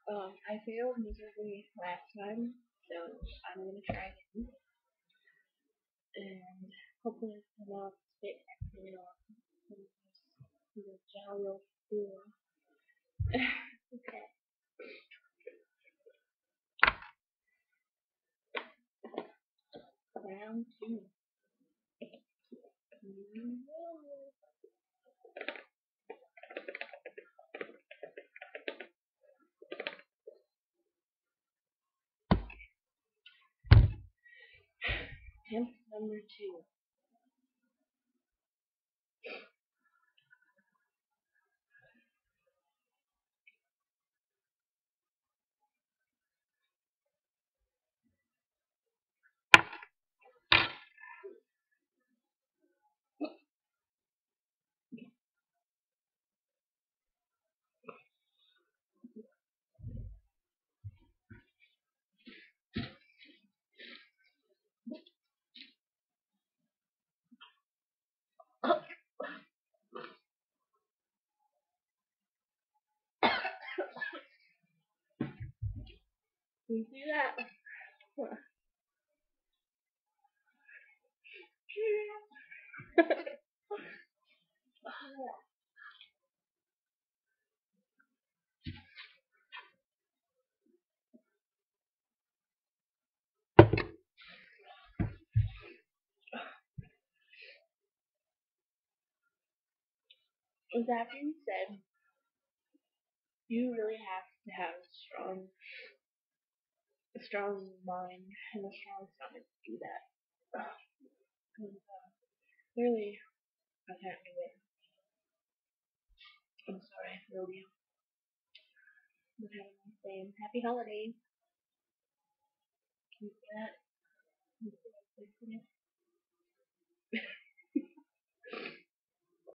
I failed miserably last time, so I'm gonna try again, and hopefully it's enough to fit everything off. The gel will okay. Round two. Mm, 10th number two. You see that? With that being said, you really have to have a strong mind and a strong stomach to do that. 'Cause, clearly, I can't do it. I'm sorry, I failed you. But have a nice day and happy holidays. Keep that.